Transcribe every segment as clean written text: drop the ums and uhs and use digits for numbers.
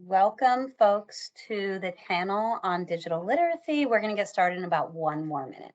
Welcome, folks, to the panel on digital literacy. We're going to get started in about 1 more minute.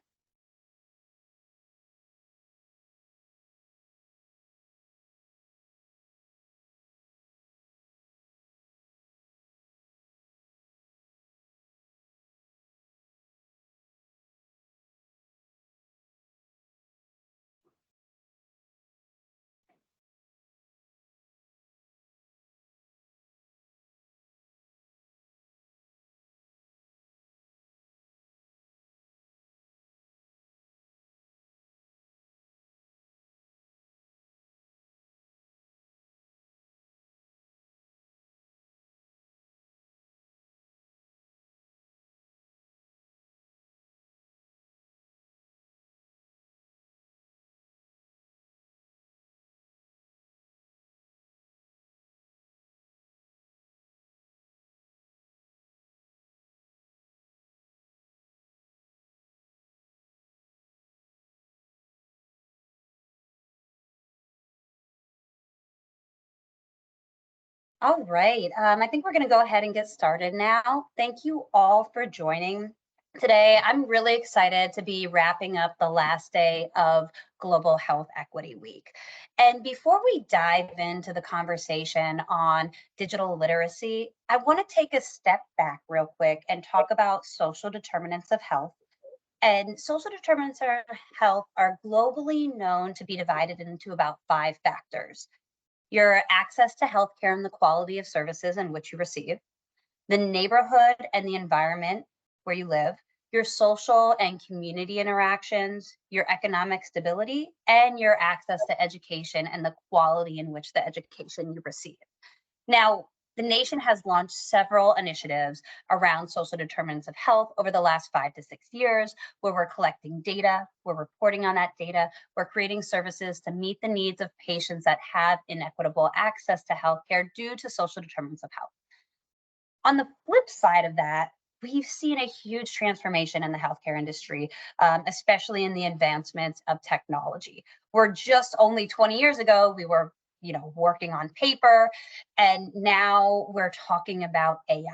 All right, I think we're going to go ahead and get started now. Thank you all for joining today. I'm really excited to be wrapping up the last day of Global Health Equity Week. And before we dive into the conversation on digital literacy, I want to take a step back real quick and talk about social determinants of health. And social determinants of health are globally known to be divided into about 5 factors: your access to healthcare and the quality of services in which you receive, the neighborhood and the environment where you live, your social and community interactions, your economic stability, and your access to education and the quality in which the education you receive. Now, the nation has launched several initiatives around social determinants of health over the last 5 to 6 years, where we're collecting data, we're reporting on that data, we're creating services to meet the needs of patients that have inequitable access to healthcare due to social determinants of health. On the flip side of that, we've seen a huge transformation in the healthcare industry, especially in the advancements of technology. We're just only 20 years ago, we were working on paper, and now we're talking about AI,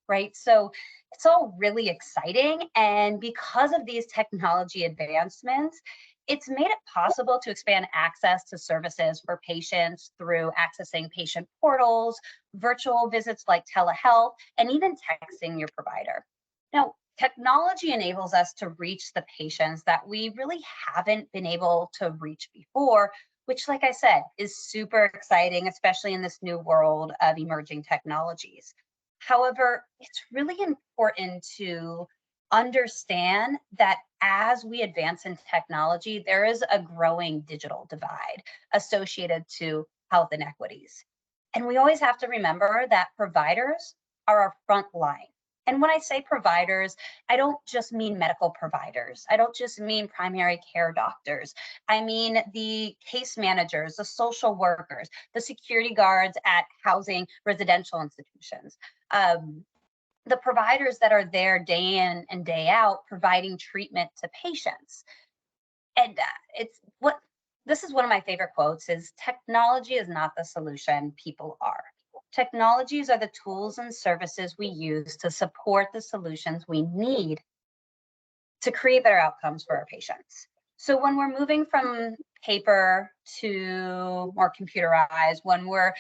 right? So it's all really exciting. And because of these technology advancements, it's made it possible to expand access to services for patients through accessing patient portals, virtual visits like telehealth, and even texting your provider. Now, technology enables us to reach the patients that we really haven't been able to reach before, which, like I said, is super exciting, especially in this new world of emerging technologies. However, it's really important to understand that as we advance in technology, there is a growing digital divide associated to health inequities. And we always have to remember that providers are our front line. And when I say providers, I don't just mean medical providers. I don't just mean primary care doctors. I mean the case managers, the social workers, the security guards at housing residential institutions, the providers that are there day in and day out providing treatment to patients. And it's what this is one of my favorite quotes is technology is not the solution, people are. Technologies are the tools and services we use to support the solutions we need to create better outcomes for our patients. So when we're moving from paper to more computerized, when we're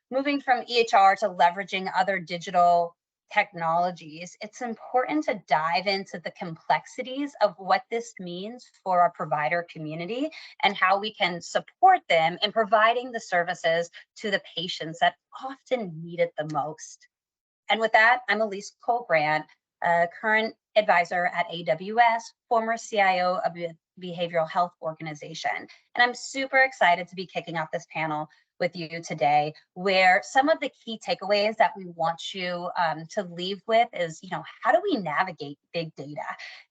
moving from EHR to leveraging other digital technologies, it's important to dive into the complexities of what this means for our provider community and how we can support them in providing the services to the patients that often need it the most. And with that, I'm Elise Colbrand, a current advisor at AWS, former CIO of a behavioral health organization. And I'm super excited to be kicking off this panel with you today, where some of the key takeaways that we want you to leave with is, how do we navigate big data?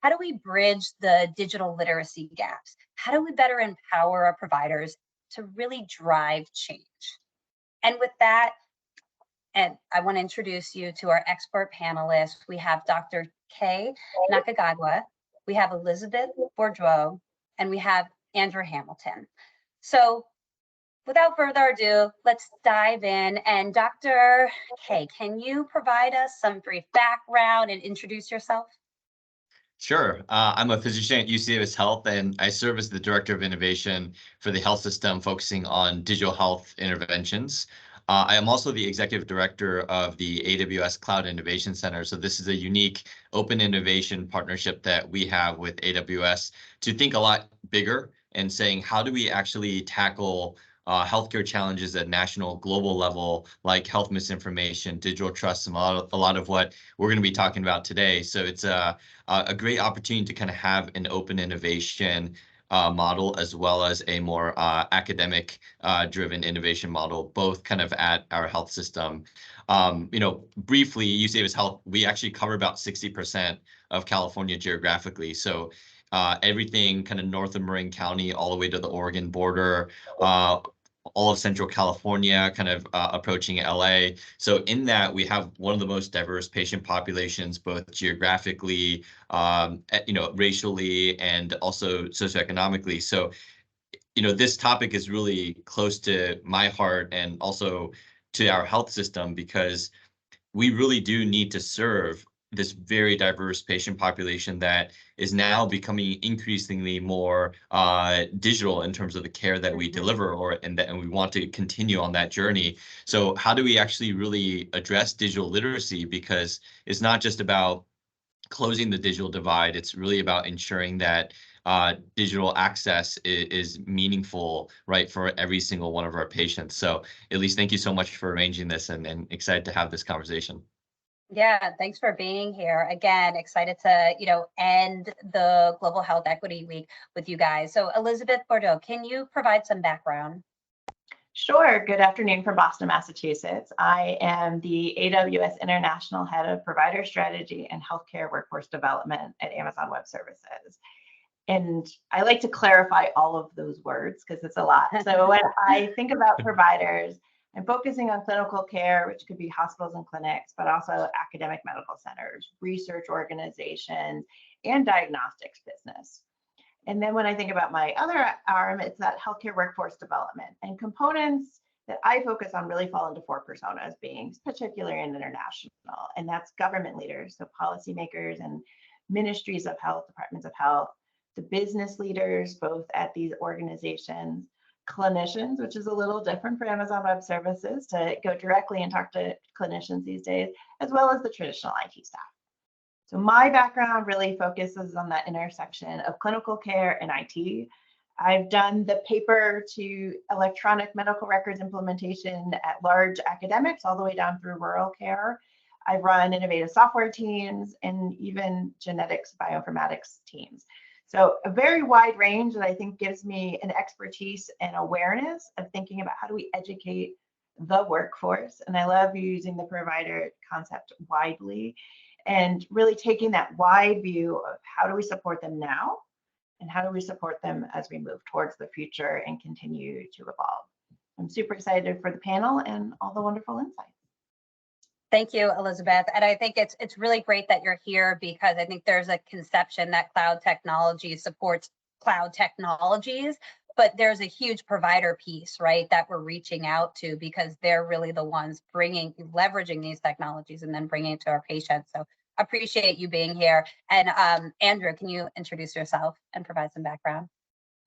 How do we bridge the digital literacy gaps? How do we better empower our providers to really drive change? And with that, and I want to introduce you to our expert panelists. We have Dr. Kay Nakagawa, we have Elizabeth Bourgeois, and we have Andrew Hamilton. So without further ado, let's dive in. And Dr. K, can you provide us some brief background and introduce yourself? Sure. I'm a physician at UC Davis Health, and I serve as the Director of Innovation for the health system, focusing on digital health interventions. I am also the Executive Director of the AWS Cloud Innovation Center. So this is a unique open innovation partnership that we have with AWS to think a lot bigger and saying, how do we actually tackle healthcare challenges at national, global level, like health misinformation, digital trust, and a lot of what we're going to be talking about today. So it's a great opportunity to kind of have an open innovation model, as well as a more academic driven innovation model, both kind of at our health system. Briefly, UC Davis Health, we actually cover about 60% of California geographically. So everything kind of north of Marin County all the way to the Oregon border, all of Central California, kind of approaching LA. So in that, we have one of the most diverse patient populations, both geographically, racially, and also socioeconomically. So, this topic is really close to my heart and also to our health system, because we really do need to serve this very diverse patient population that is now becoming increasingly more digital in terms of the care that we deliver, and we want to continue on that journey. So how do we actually really address digital literacy? Because it's not just about closing the digital divide, it's really about ensuring that digital access is meaningful, right, for every single one of our patients. So Elise, thank you so much for arranging this, and excited to have this conversation. Yeah, thanks for being here. Again, excited to, end the Global Health Equity Week with you guys. So Elizabeth Bordeaux, can you provide some background? Sure. Good afternoon from Boston, Massachusetts. I am the AWS International Head of Provider Strategy and Healthcare Workforce Development at Amazon Web Services. And I like to clarify all of those words because it's a lot. So when I think about providers, I'm focusing on clinical care, which could be hospitals and clinics, but also academic medical centers, research organizations, and diagnostics business. And then when I think about my other arm, it's that healthcare workforce development, and components that I focus on really fall into four personas, being particular and international. And that's government leaders, so policymakers and ministries of health, departments of health, the business leaders, both at these organizations, clinicians, which is a little different for Amazon Web Services to go directly and talk to clinicians these days, as well as the traditional IT staff. So my background really focuses on that intersection of clinical care and IT. I've done the paper to electronic medical records implementation at large academics all the way down through rural care. I've run innovative software teams and even genetics bioinformatics teams. So a very wide range that I think gives me an expertise and awareness of thinking about how do we educate the workforce. And I love using the provider concept widely and really taking that wide view of how do we support them now and how do we support them as we move towards the future and continue to evolve. I'm super excited for the panel and all the wonderful insights. Thank you, Elizabeth. And I think it's really great that you're here, because I think there's a conception that cloud technology supports cloud technologies, but there's a huge provider piece, right, that we're reaching out to, because they're really the ones leveraging these technologies and then bringing it to our patients. So appreciate you being here. And Andrew, can you introduce yourself and provide some background?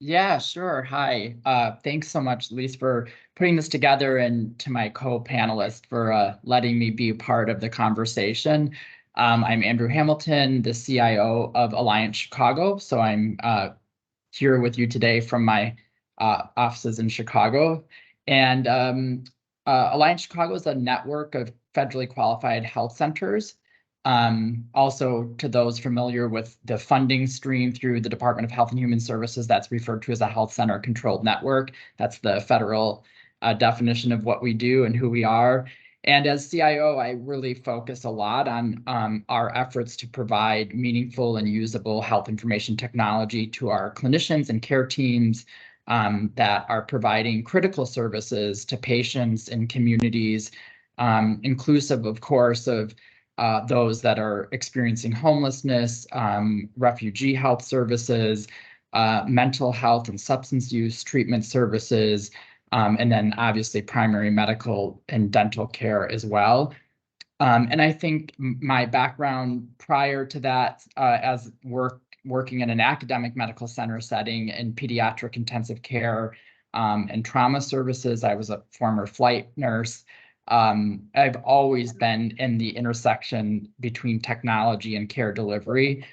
Yeah, sure. Hi. Thanks so much, Lise, for putting this together, and to my co-panelists for letting me be a part of the conversation. I'm Andrew Hamilton, the CIO of Alliance Chicago. So I'm here with you today from my offices in Chicago. And Alliance Chicago is a network of federally qualified health centers. Also, to those familiar with the funding stream through the Department of Health and Human Services, that's referred to as a health center controlled network. That's the federal definition of what we do and who we are. And as CIO, I really focus a lot on our efforts to provide meaningful and usable health information technology to our clinicians and care teams that are providing critical services to patients and communities, inclusive, of course, of those that are experiencing homelessness, refugee health services, mental health and substance use treatment services, and then obviously primary medical and dental care as well. And I think my background prior to that, as working in an academic medical center setting in pediatric intensive care and trauma services, I was a former flight nurse. I've always been in the intersection between technology and care delivery.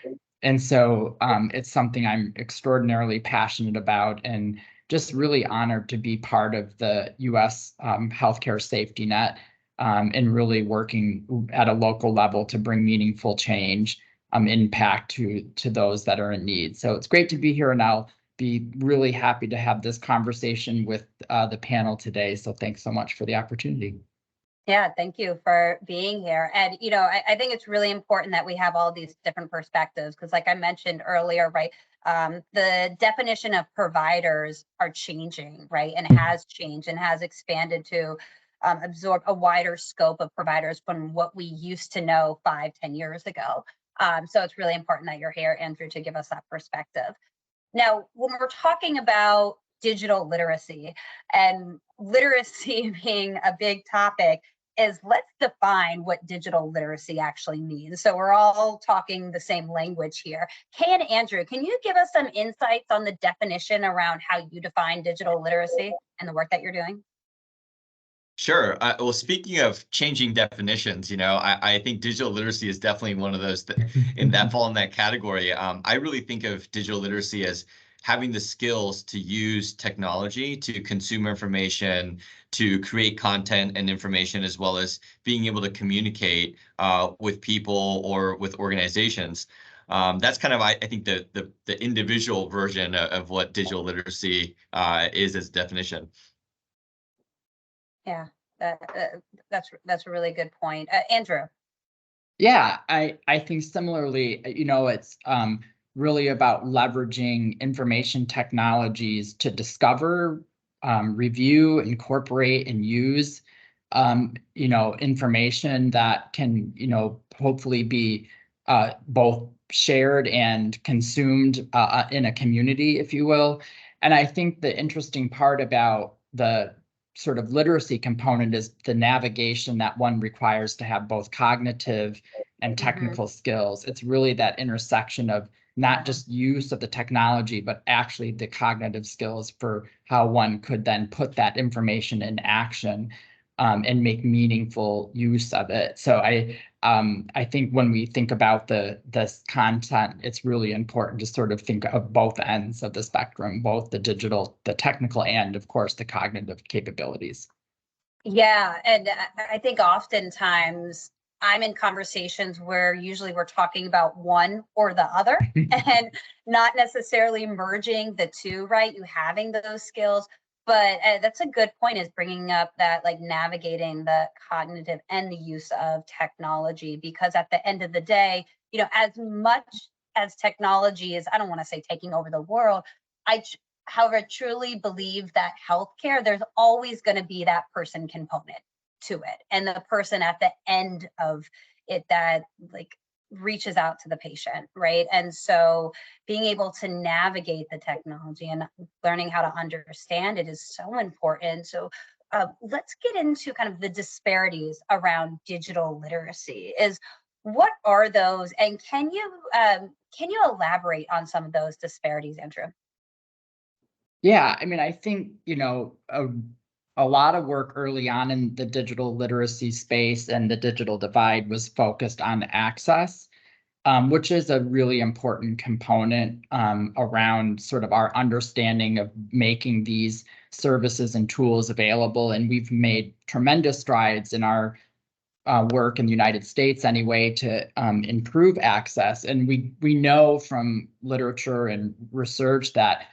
And so it's something I'm extraordinarily passionate about, and just really honored to be part of the U.S. Healthcare safety net, and really working at a local level to bring meaningful change, impact to those that are in need. So it's great to be here, and I'll be really happy to have this conversation with the panel today. So thanks so much for the opportunity. Yeah, thank you for being here. And, I think it's really important that we have all these different perspectives, because like I mentioned earlier, right, the definition of providers are changing, right, and has changed and has expanded to absorb a wider scope of providers from what we used to know 5-10 years ago. So it's really important that you're here, Andrew, to give us that perspective. Now, when we're talking about digital literacy, and literacy being a big topic, is let's define what digital literacy actually means. So we're all talking the same language here. Kay and Andrew, can you give us some insights on the definition around how you define digital literacy and the work that you're doing? Sure. Well, speaking of changing definitions, I think digital literacy is definitely one of those that fall in that category. I really think of digital literacy as having the skills to use technology to consume information, to create content and information, as well as being able to communicate with people or with organizations. That's kind of, I think, the individual version of what digital literacy is as a definition. Yeah, that's a really good point. Andrew. Yeah, I think similarly, it's really about leveraging information technologies to discover, review, incorporate, and use, information that can, hopefully be both shared and consumed in a community, if you will. And I think the interesting part about the sort of literacy component is the navigation that one requires to have both cognitive and technical skills. It's really that intersection of not just use of the technology, but actually the cognitive skills for how one could then put that information in action, and make meaningful use of it. So I think when we think about this content, it's really important to sort of think of both ends of the spectrum, both the digital, the technical, and of course the cognitive capabilities. Yeah, and I think oftentimes I'm in conversations where usually we're talking about one or the other and not necessarily merging the two, right? You having those skills. But that's a good point, is bringing up that, like, navigating the cognitive and the use of technology, because at the end of the day, as much as technology is, I don't want to say taking over the world, however, truly believe that healthcare, there's always going to be that person component to it, and the person at the end of it that, like, reaches out to the patient, right? And so being able to navigate the technology and learning how to understand it is so important. So let's get into kind of the disparities around digital literacy. What are those, and can you elaborate on some of those disparities, Andrew? Yeah, I mean, I think, a lot of work early on in the digital literacy space and the digital divide was focused on access, which is a really important component around sort of our understanding of making these services and tools available. And we've made tremendous strides in our work in the United States anyway to improve access. And we know from literature and research that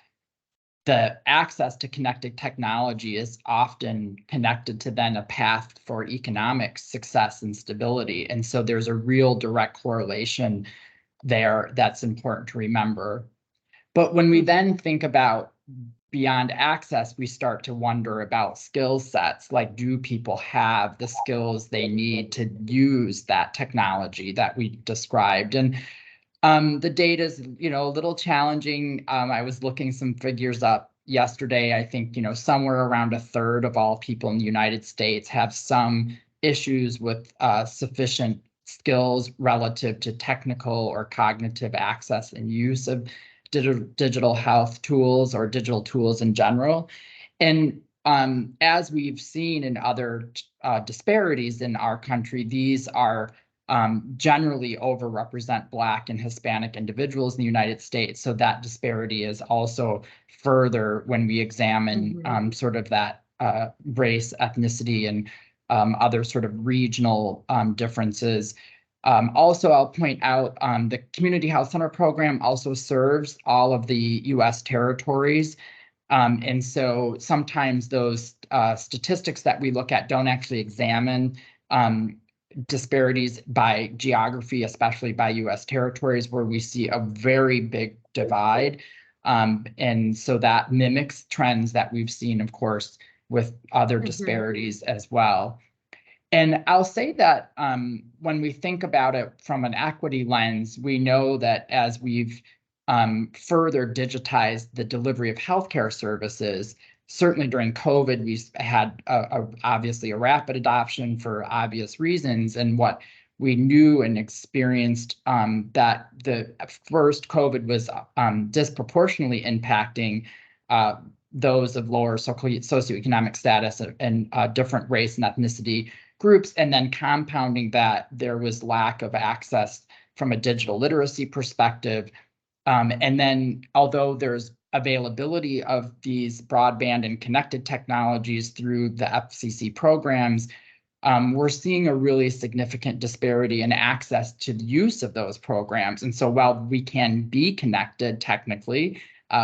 the access to connected technology is often connected to then a path for economic success and stability. And so there's a real direct correlation there that's important to remember. But when we then think about beyond access, we start to wonder about skill sets. Like, do people have the skills they need to use that technology that we described? And the data is, a little challenging. I was looking some figures up, yesterday, I think, somewhere around a third of all people in the United States have some issues with sufficient skills relative to technical or cognitive access and use of digital health tools or digital tools in general. And as we've seen in other disparities in our country, these are generally overrepresent Black and Hispanic individuals in the United States. So that disparity is also further when we examine sort of that race, ethnicity, and other sort of regional differences. Also, I'll point out the Community Health Center program also serves all of the U.S. territories. And so sometimes those statistics that we look at don't actually examine disparities by geography, especially by U.S. territories, where we see a very big divide. And so that mimics trends that we've seen, of course, with other disparities as well. And I'll say that when we think about it from an equity lens, we know that as we've further digitized the delivery of healthcare services, certainly during COVID, we had obviously a rapid adoption for obvious reasons. And what we knew and experienced that the first COVID was disproportionately impacting those of lower socioeconomic status and different race and ethnicity groups, and then compounding that, there was lack of access from a digital literacy perspective. And then, although there's availability of these broadband and connected technologies through the FCC programs, we're seeing a really significant disparity in access to the use of those programs. And so while we can be connected technically,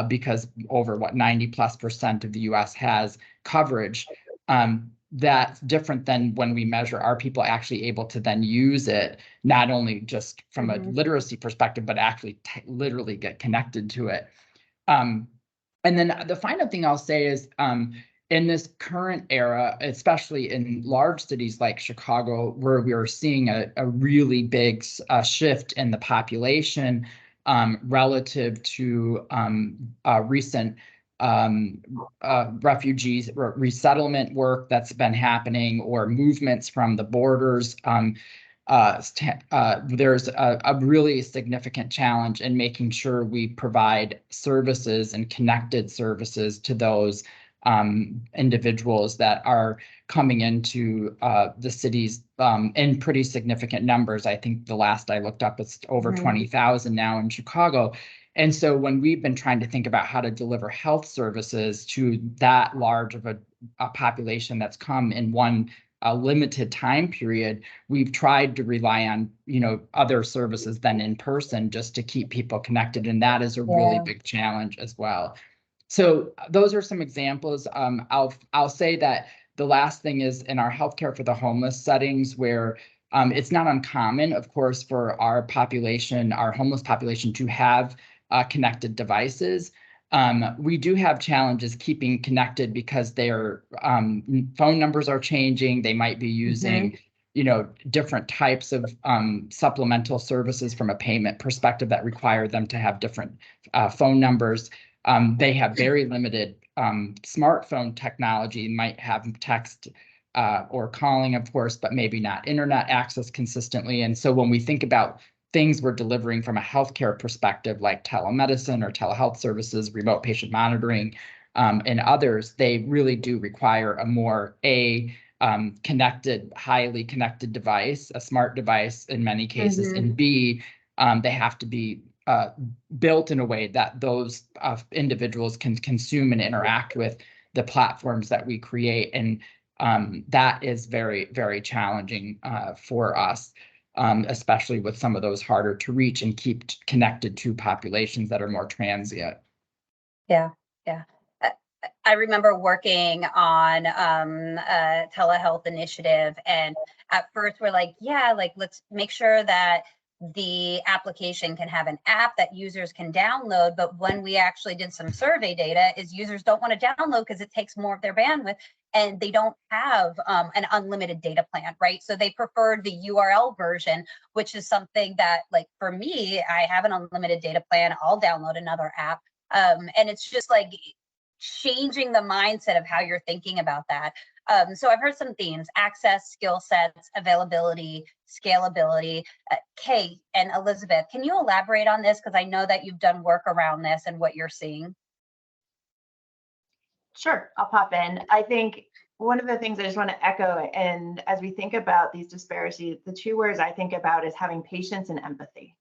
because over 90+% of the US has coverage, that's different than when we measure, are people actually able to then use it, not only just from a literacy perspective, but actually literally get connected to it. And then the final thing I'll say is in this current era, especially in large cities like Chicago, where we are seeing a really big shift in the population relative to recent refugees resettlement work that's been happening, or movements from the borders. There's a really significant challenge in making sure we provide services and connected services to those individuals that are coming into the cities in pretty significant numbers. I think the last I looked up, it's over 20,000 now in Chicago. And so when we've been trying to think about how to deliver health services to that large of a population that's come in one limited time period, we've tried to rely on, other services than in person, just to keep people connected. And that is a really big challenge as well. So those are some examples. I'll say that the last thing is in our healthcare for the homeless settings, where it's not uncommon, of course, for our population, our homeless population, to have connected devices. We do have challenges keeping connected because their phone numbers are changing. They might be using, different types of supplemental services from a payment perspective that require them to have different phone numbers. They have very limited smartphone technology, might have text or calling, of course, but maybe not internet access consistently. And so when we think about things we're delivering from a healthcare perspective, like telemedicine or telehealth services, remote patient monitoring, and others, they really do require a more connected, highly connected device, a smart device in many cases, and B, they have to be built in a way that those individuals can consume and interact with the platforms that we create. And that is very, very challenging for us, especially with some of those harder to reach and keep connected to populations that are more transient. Yeah. I remember working on a telehealth initiative, and at first we're like, let's make sure that the application can have an app that users can download. But when we actually did some survey data, is users don't want to download because it takes more of their bandwidth, and they don't have an unlimited data plan, right? So they preferred the URL version, which is something that, like, for me, I have an unlimited data plan. I'll download another app. And it's just like, changing the mindset of how you're thinking about that. So I've heard some themes: access, skill sets, availability, scalability. Kate and Elizabeth, can you elaborate on this? Because I know that you've done work around this and what you're seeing. Sure, I'll pop in. I think one of the things I just want to echo, and as we think about these disparities, the two words I think about is having patience and empathy.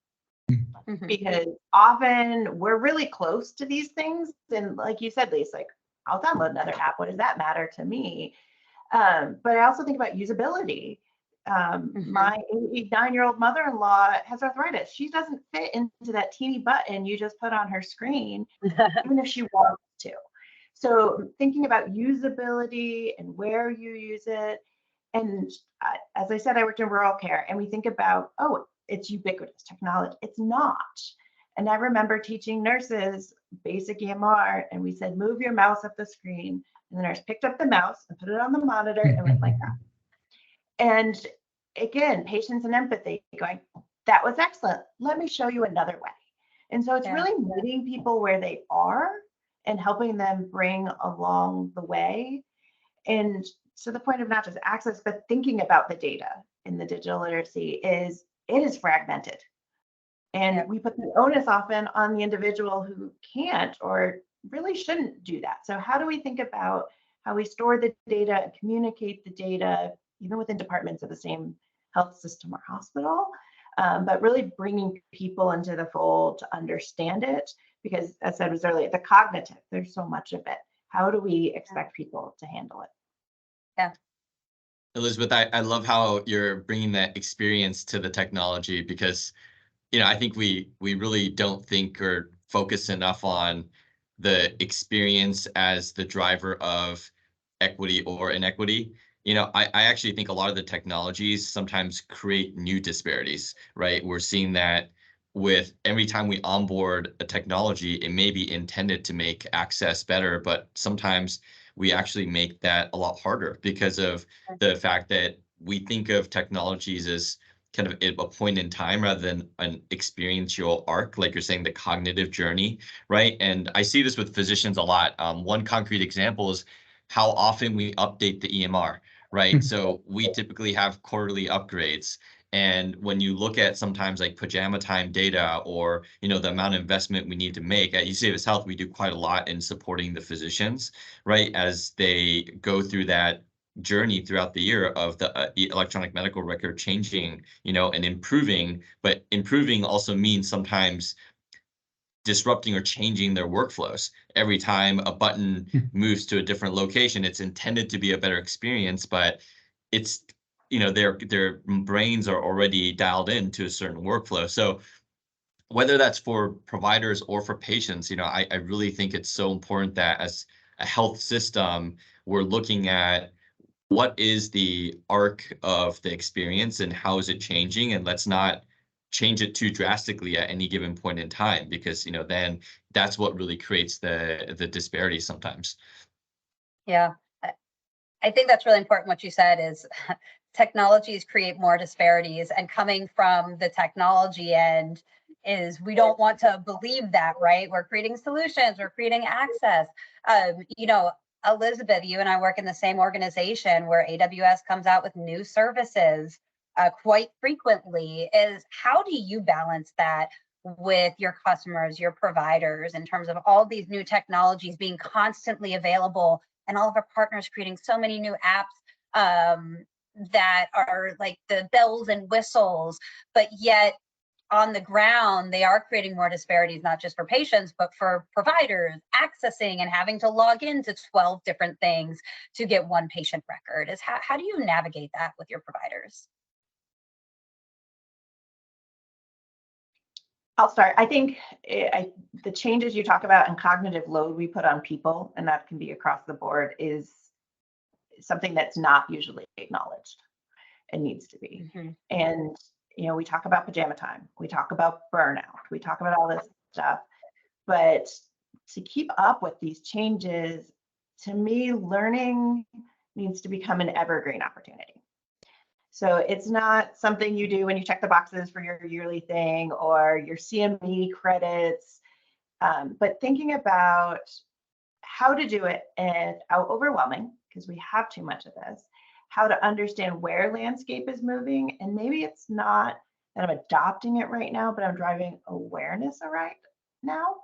Because often we're really close to these things. And like you said, Lisa, like, I'll download another app. What does that matter to me? But I also think about usability. My 89-year-old mother-in-law has arthritis. She doesn't fit into that teeny button you just put on her screen, even if she wants to. So thinking about usability and where you use it. And as I said, I worked in rural care, and we think about, oh, it's ubiquitous technology. It's not. And I remember teaching nurses basic EMR, and we said, move your mouse up the screen. And the nurse picked up the mouse and put it on the monitor and went like that. And again, patience and empathy, going, that was excellent. Let me show you another way. And so it's really meeting people where they are and helping them bring along the way. And so the point of not just access, but thinking about the data in the digital literacy is, it is fragmented. And we put the onus often on the individual who can't or really shouldn't do that. So how do we think about how we store the data and communicate the data, even within departments of the same health system or hospital, but really bringing people into the fold to understand it? Because as I said was earlier, the cognitive, there's so much of it. How do we expect people to handle it? Yeah. Elizabeth, I love how you're bringing that experience to the technology, because, you know, I think we really don't think or focus enough on the experience as the driver of equity or inequity. You know, I actually think a lot of the technologies sometimes create new disparities, right? We're seeing that with every time we onboard a technology, it may be intended to make access better, but sometimes we actually make that a lot harder because of the fact that we think of technologies as kind of a point in time rather than an experiential arc, like you're saying, the cognitive journey, right? And I see this with physicians a lot. One concrete example is how often we update the EMR, right? So we typically have quarterly upgrades. And when you look at sometimes like pajama time data, or, you know, the amount of investment we need to make at UC Health, we do quite a lot in supporting the physicians, right, as they go through that journey throughout the year of the electronic medical record changing, you know, and improving. But improving also means sometimes disrupting or changing their workflows. Every time a button moves to a different location, it's intended to be a better experience, but it's, you know, their brains are already dialed into a certain workflow. So whether that's for providers or for patients, you know, I really think it's so important that as a health system, we're looking at what is the arc of the experience and how is it changing, and let's not change it too drastically at any given point in time, because, you know, then that's what really creates the disparity sometimes. Yeah, I think that's really important. What you said is technologies create more disparities, and coming from the technology end is, we don't want to believe that, right? We're creating solutions, we're creating access. You know, Elizabeth, you and I work in the same organization where AWS comes out with new services quite frequently. Is how do you balance that with your customers, your providers, in terms of all these new technologies being constantly available, and all of our partners creating so many new apps that are like the bells and whistles, but yet on the ground, they are creating more disparities, not just for patients, but for providers accessing and having to log into 12 different things to get one patient record. Is how do you navigate that with your providers? I'll start. I think the changes you talk about and cognitive load we put on people, and that can be across the board, is something that's not usually acknowledged and needs to be. And, you know, we talk about pajama time, we talk about burnout, we talk about all this stuff, but to keep up with these changes, to me, learning needs to become an evergreen opportunity. So it's not something you do when you check the boxes for your yearly thing or your CME credits, but thinking about how to do it without overwhelming, because we have too much of this, how to understand where landscape is moving, and maybe it's not that I'm adopting it right now, but I'm driving awareness right now,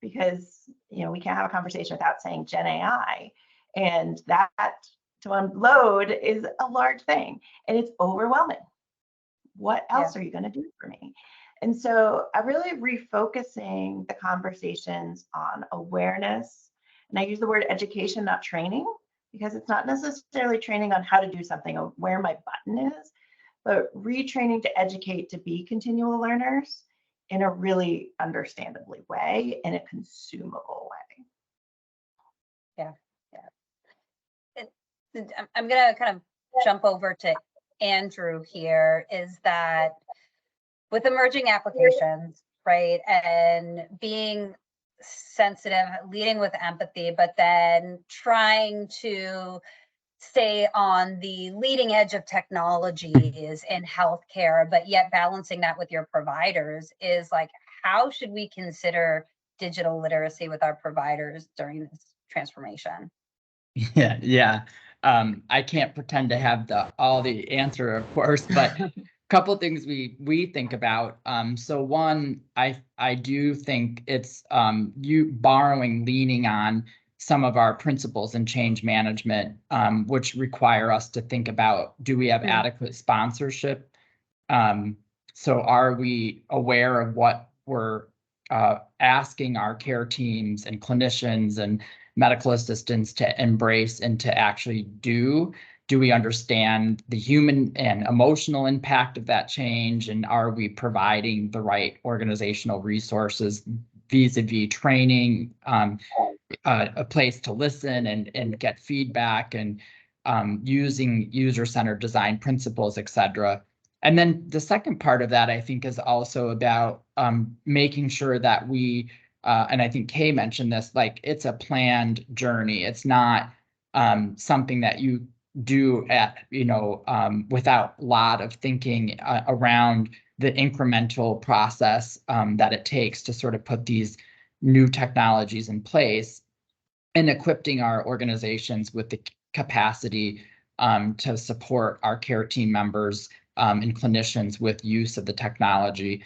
because we can't have a conversation without saying Gen AI, and that to unload is a large thing, and it's overwhelming. What else are you going to do for me? And so I'm really refocusing the conversations on awareness. And I use the word education, not training, because it's not necessarily training on how to do something or where my button is, but retraining to educate to be continual learners in a really understandably way, in a consumable way. Yeah. I'm going to kind of jump over to Andrew here, is that with emerging applications, right, and being sensitive, leading with empathy, but then trying to stay on the leading edge of technologies in healthcare, but yet balancing that with your providers, is like, how should we consider digital literacy with our providers during this transformation? Yeah. I can't pretend to have all the answer, of course, but a couple things we think about. So one, I do think it's leaning on some of our principles in change management, which require us to think about, do we have adequate sponsorship? So are we aware of what we're asking our care teams and clinicians and medical assistants to embrace and to actually do? Do we understand the human and emotional impact of that change? And are we providing the right organizational resources vis-a-vis training, a place to listen and get feedback, and using user-centered design principles, et cetera? And then the second part of that, I think, is also about making sure that we, and I think Kay mentioned this, like, it's a planned journey. It's not something that you do without a lot of thinking around the incremental process that it takes to sort of put these new technologies in place, and equipping our organizations with the capacity to support our care team members and clinicians with use of the technology.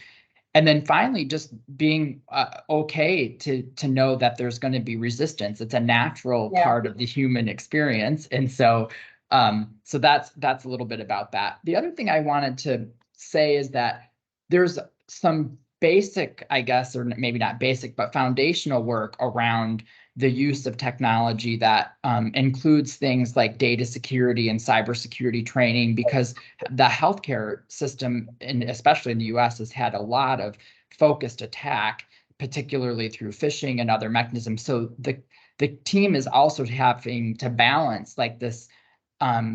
And then finally, just being okay to know that there's going to be resistance. It's a natural part of the human experience. And so that's a little bit about that. The other thing I wanted to say is that there's some basic, I guess, or maybe not basic, but foundational work around the use of technology that includes things like data security and cybersecurity training, because the healthcare system, and especially in the US, has had a lot of focused attack, particularly through phishing and other mechanisms. So the team is also having to balance like this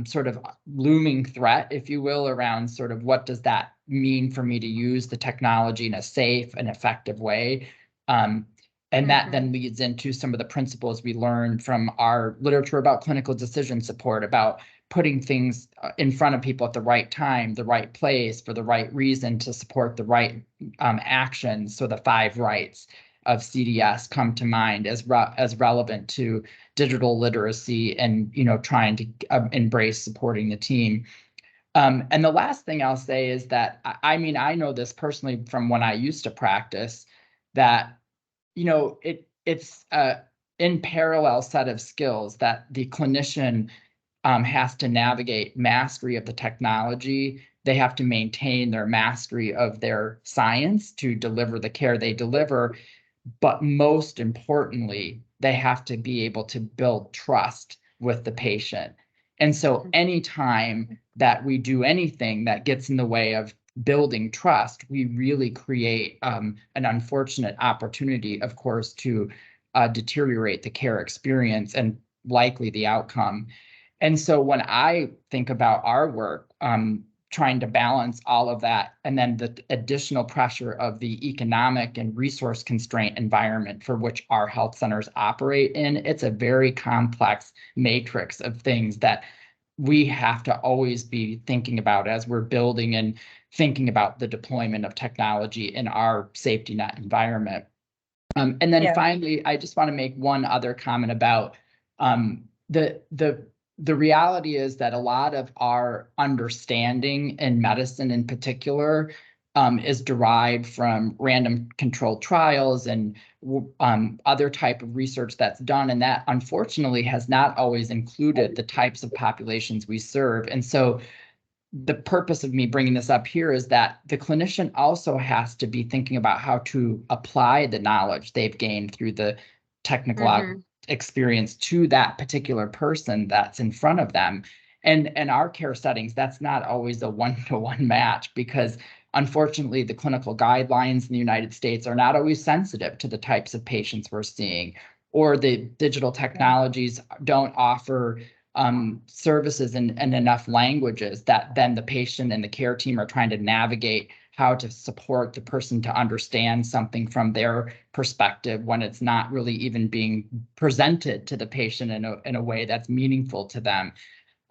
sort of looming threat, if you will, around sort of what does that mean for me to use the technology in a safe and effective way. And that then leads into some of the principles we learned from our literature about clinical decision support, about putting things in front of people at the right time, the right place, for the right reason, to support the right actions. So the 5 rights of CDS come to mind as relevant to digital literacy and trying to embrace supporting the team. And the last thing I'll say is that I know this personally from when I used to practice, that it's in parallel set of skills that the clinician has to navigate mastery of the technology. They have to maintain their mastery of their science to deliver the care they deliver. But most importantly, they have to be able to build trust with the patient. And so anytime that we do anything that gets in the way of building trust, we really create an unfortunate opportunity, of course, to deteriorate the care experience and likely the outcome. And so when I think about our work, trying to balance all of that, and then the additional pressure of the economic and resource constraint environment for which our health centers operate in, it's a very complex matrix of things that we have to always be thinking about as we're building and thinking about the deployment of technology in our safety net environment. And then Yeah. finally, I just want to make one other comment about the reality is that a lot of our understanding in medicine in particular is derived from random controlled trials and other type of research that's done. And that unfortunately has not always included the types of populations we serve. And so the purpose of me bringing this up here is that the clinician also has to be thinking about how to apply the knowledge they've gained through the technical experience to that particular person that's in front of them. And in our care settings, that's not always a one-to-one match, because unfortunately, the clinical guidelines in the United States are not always sensitive to the types of patients we're seeing, or the digital technologies don't offer services in enough languages that then the patient and the care team are trying to navigate how to support the person to understand something from their perspective when it's not really even being presented to the patient in a way that's meaningful to them.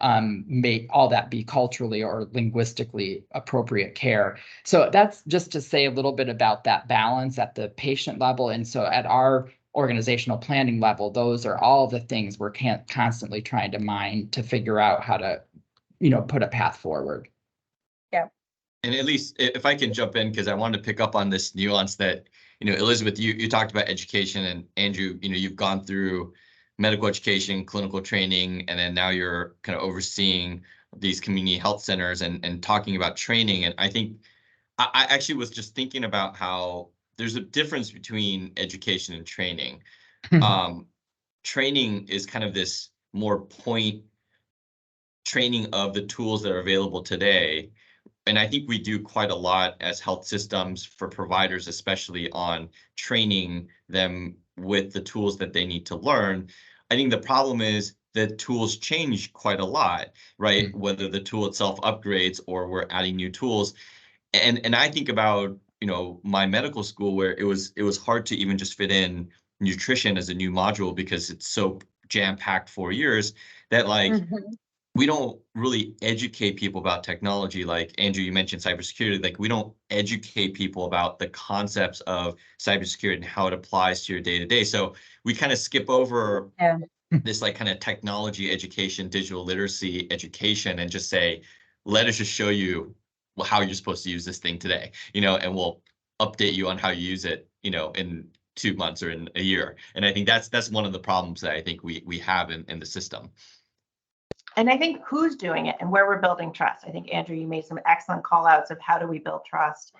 May all that be culturally or linguistically appropriate care. So that's just to say a little bit about that balance at the patient level. And so at our organizational planning level, those are all the things we're constantly trying to mine to figure out how to, put a path forward. Yeah. And at least if I can jump in, because I wanted to pick up on this nuance that, Elizabeth, you talked about education, and Andrew, you've gone through medical education, clinical training, and then now you're kind of overseeing these community health centers and talking about training. And I think I actually was just thinking about how there's a difference between education and training. Training is kind of this more point training of the tools that are available today. And I think we do quite a lot as health systems for providers, especially on training them with the tools that they need to learn. I think the problem is that tools change quite a lot, right? Whether the tool itself upgrades or we're adding new tools. And I think about, my medical school, where it was hard to even just fit in nutrition as a new module because it's so jam-packed 4 years that we don't really educate people about technology. Like Andrew, you mentioned cybersecurity. Like we don't educate people about the concepts of cybersecurity and how it applies to your day-to-day. So we kind of skip over this kind of technology education, digital literacy education, and just say, let us just show you how you're supposed to use this thing today, and we'll update you on how you use it, in 2 months or in a year. And I think that's one of the problems that I think we have in the system. And I think who's doing it and where we're building trust. I think, Andrew, you made some excellent call outs of how do we build trust.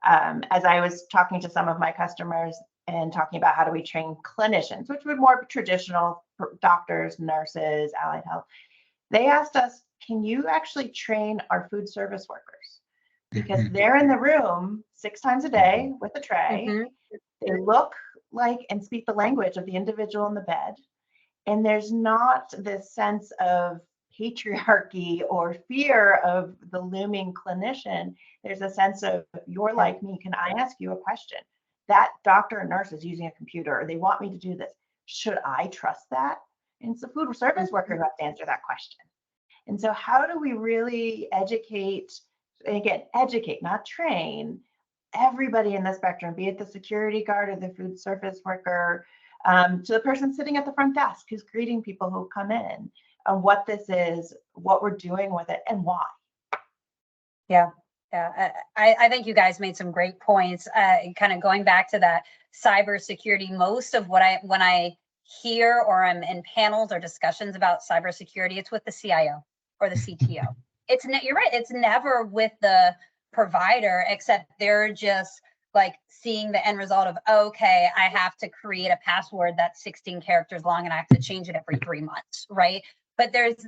As I was talking to some of my customers and talking about how do we train clinicians, which would more traditional doctors, nurses, allied health, they asked us, can you actually train our food service workers? Because they're in the room 6 times a day with a tray. They look like and speak the language of the individual in the bed. And there's not this sense of patriarchy or fear of the looming clinician. There's a sense of, you're like me, can I ask you a question? That doctor or nurse is using a computer, or they want me to do this. Should I trust that? And it's the food service worker who has to answer that question. And so how do we really educate, and again, educate, not train, everybody in the spectrum, be it the security guard or the food service worker, to the person sitting at the front desk who's greeting people who come in, what this is, what we're doing with it, and why. Yeah. I think you guys made some great points. Kind of going back to that cybersecurity, most of when I hear or I'm in panels or discussions about cybersecurity, it's with the CIO or the CTO. You're right. It's never with the provider, except they're just like seeing the end result of, okay, I have to create a password that's 16 characters long and I have to change it every 3 months, right? But there's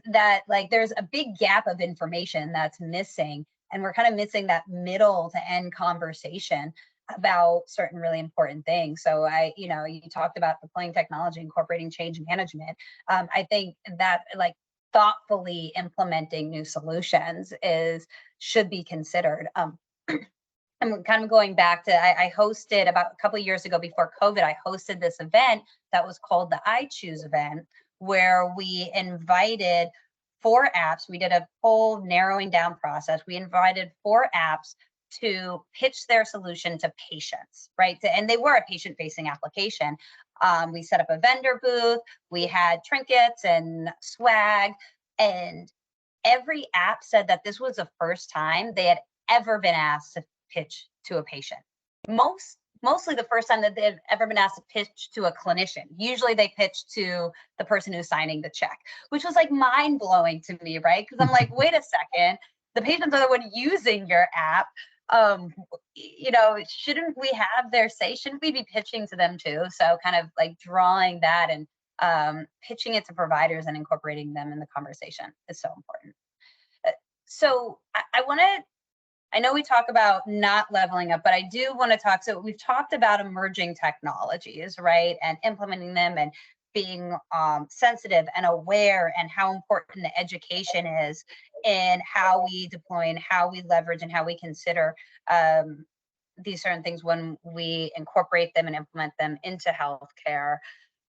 a big gap of information that's missing, and we're kind of missing that middle to end conversation about certain really important things. So you talked about deploying technology, incorporating change management. I think that thoughtfully implementing new solutions should be considered. I'm kind of going back to, I hosted about a couple of years ago before COVID, I hosted this event that was called the I Choose event, where we invited 4 apps. We did a whole narrowing down process. We invited 4 apps to pitch their solution to patients, right? And they were a patient-facing application. We set up a vendor booth, we had trinkets and swag, and every app said that this was the first time they had ever been asked to pitch to a patient. Mostly the first time that they've ever been asked to pitch to a clinician. Usually they pitch to the person who's signing the check, which was like mind blowing to me, right? Because I'm like, wait a second, the patients are the one using your app. Shouldn't we have their say? Shouldn't we be pitching to them too? So kind of like drawing that and pitching it to providers and incorporating them in the conversation is so important. So I know we talk about not leveling up, but I do want to talk. So we've talked about emerging technologies, right? And implementing them and being sensitive and aware, and how important the education is in how we deploy and how we leverage and how we consider these certain things when we incorporate them and implement them into healthcare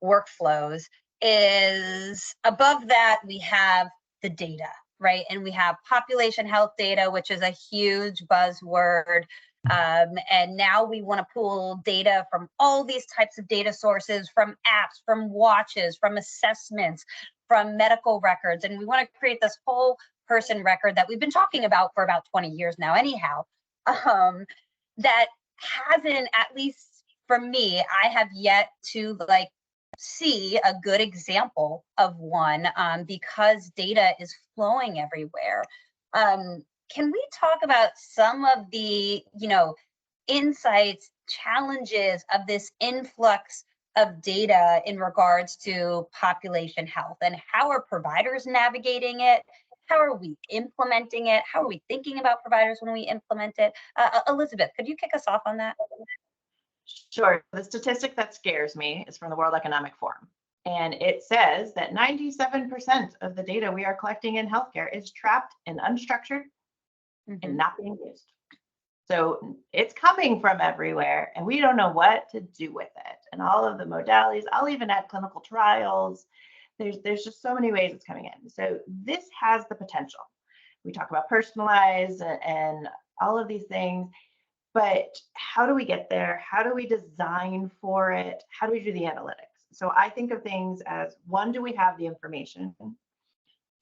workflows. Is above that, we have the data, right? And we have population health data, which is a huge buzzword. And now we want to pull data from all these types of data sources, from apps, from watches, from assessments, from medical records. And we want to create this whole person record that we've been talking about for about 20 years now anyhow, that hasn't, at least for me, I have yet to see a good example of one, because data is flowing everywhere. Can we talk about some of the, insights, challenges of this influx of data in regards to population health, and how are providers navigating it? How are we implementing it? How are we thinking about providers when we implement it? Elizabeth, could you kick us off on that? Sure. The statistic that scares me is from the World Economic Forum. And it says that 97% of the data we are collecting in healthcare is trapped and unstructured and not being used. So it's coming from everywhere, and we don't know what to do with it. And all of the modalities, I'll even add clinical trials. There's just so many ways it's coming in. So this has the potential. We talk about personalized and all of these things. But how do we get there? How do we design for it? How do we do the analytics? So I think of things as, one, do we have the information?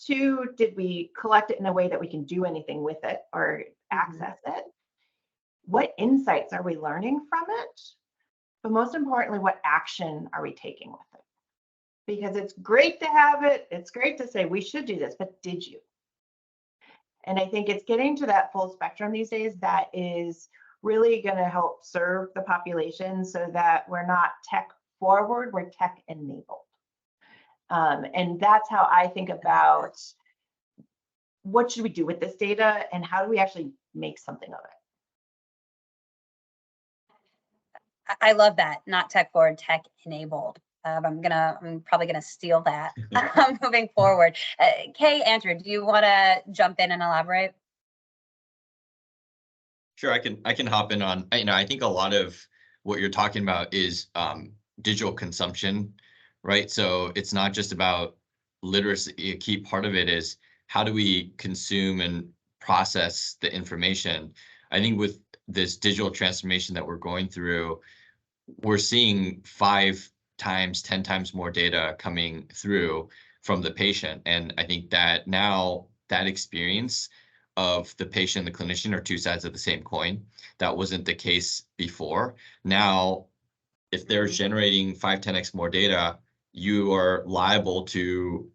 Two, did we collect it in a way that we can do anything with it or access it? What insights are we learning from it? But most importantly, what action are we taking with it? Because it's great to have it. It's great to say we should do this, but did you? And I think it's getting to that full spectrum these days that is really going to help serve the population, so that we're not tech forward, we're tech enabled. And that's how I think about what should we do with this data and how do we actually make something of it. I love that. Not tech forward, tech enabled. I'm probably gonna steal that moving forward. Kay, Andrew, do you want to jump in and elaborate? Sure, I can hop in on, I think a lot of what you're talking about is digital consumption, right? So it's not just about literacy. A key part of it is, how do we consume and process the information? I think with this digital transformation that we're going through, we're seeing 5 times, 10 times more data coming through from the patient. And I think that now that experience of the patient and the clinician are two sides of the same coin. That wasn't the case before. Now, if they're generating 5-10x more data, you are liable to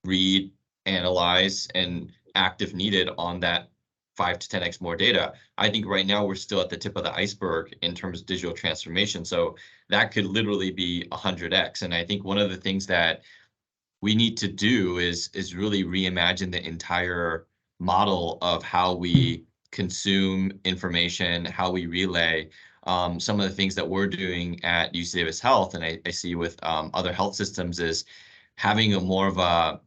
read, analyze, and act if needed on that 5 to 10x more data. I think right now we're still at the tip of the iceberg in terms of digital transformation. So that could literally be 100x. And I think one of the things that we need to do is really reimagine the entire model of how we consume information, how we relay. Some of the things that we're doing at UC Davis Health, and I see with other health systems, is having a more of a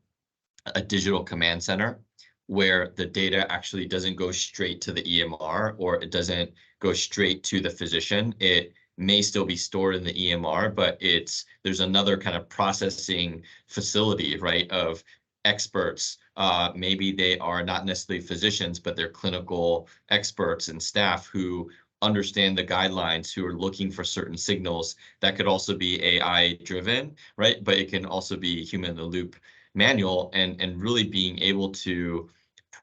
digital command center where the data actually doesn't go straight to the EMR, or it doesn't go straight to the physician. It may still be stored in the EMR, but there's another kind of processing facility, right, of experts. Maybe they are not necessarily physicians, but they're clinical experts and staff who understand the guidelines, who are looking for certain signals. That could also be AI driven, right? But it can also be human in the loop manual, and really being able to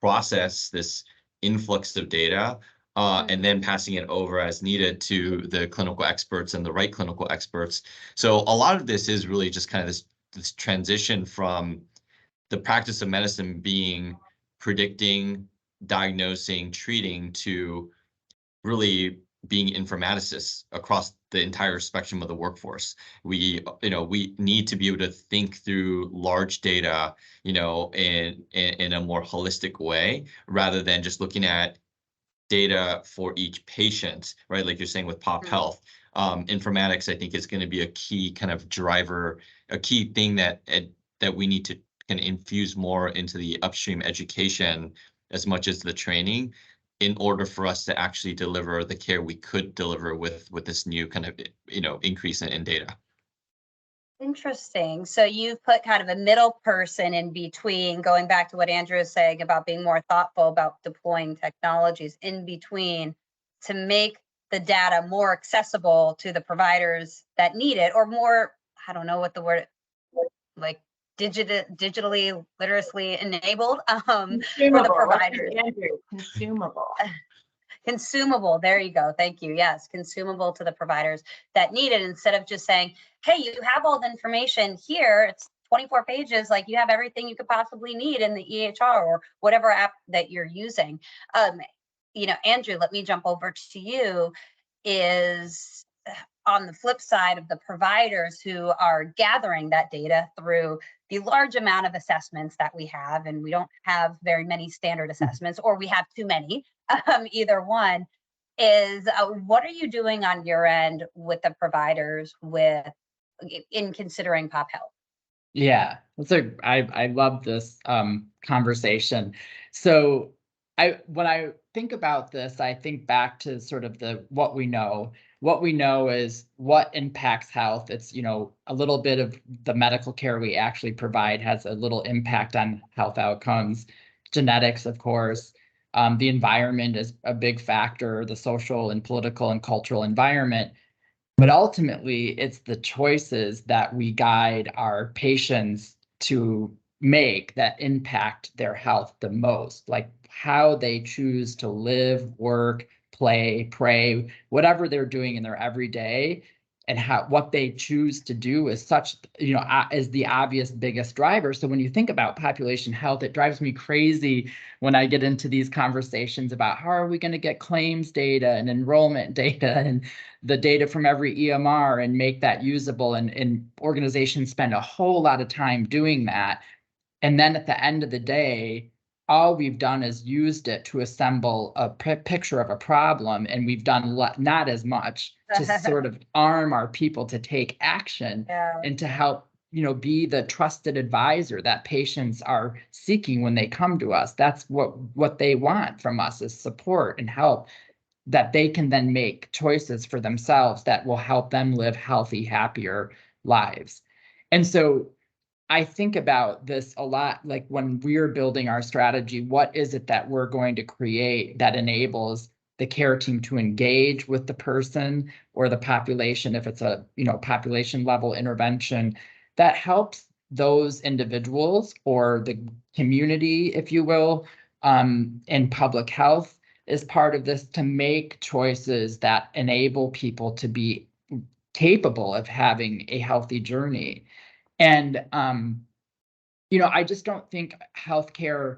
process this influx of data and then passing it over as needed to the clinical experts and the right clinical experts. So a lot of this is really just kind of this transition from the practice of medicine being predicting, diagnosing, treating, to really being informaticists across the entire spectrum of the workforce. We need to be able to think through large data, in a more holistic way, rather than just looking at data for each patient, right? Like you're saying with pop health. Informatics, I think, is going to be a key kind of driver, a key thing that we need to kind of infuse more into the upstream education as much as the training, in order for us to actually deliver the care we could deliver with this new kind of increase in data. Interesting. So you've put kind of a middle person in between, going back to what Andrew is saying about being more thoughtful about deploying technologies in between to make the data more accessible to the providers that need it, or more, I don't know what the word, like digitally literacy enabled for the providers. Andrew, consumable. Consumable, there you go, thank you. Yes, consumable to the providers that need it, instead of just saying, hey, you have all the information here, it's 24 pages, like you have everything you could possibly need in the EHR or whatever app that you're using. Andrew, let me jump over to you. Is on the flip side of the providers who are gathering that data through the large amount of assessments that we have, and we don't have very many standard assessments, or we have too many, either one, is what are you doing on your end with the providers in considering pop health? Yeah, I love this conversation. So when I think about this, I think back to sort of what we know. What we know is what impacts health. It's, a little bit of the medical care we actually provide has a little impact on health outcomes. Genetics, of course. The environment is a big factor, the social and political and cultural environment. But ultimately, it's the choices that we guide our patients to make that impact their health the most, like how they choose to live, work, play, pray, whatever they're doing in their everyday, and what they choose to do is is the obvious biggest driver. So when you think about population health, it drives me crazy when I get into these conversations about how are we going to get claims data and enrollment data and the data from every EMR and make that usable. And organizations spend a whole lot of time doing that. And then at the end of the day, all we've done is used it to assemble a picture of a problem, and we've done not as much to sort of arm our people to take action and to help, be the trusted advisor that patients are seeking when they come to us. That's what they want from us, is support and help, that they can then make choices for themselves that will help them live healthy, happier lives. And so I think about this a lot, like when we're building our strategy, what is it that we're going to create that enables the care team to engage with the person or the population, if it's a population level intervention, that helps those individuals or the community, if you will, in public health, is part of this, to make choices that enable people to be capable of having a healthy journey. And, I just don't think healthcare,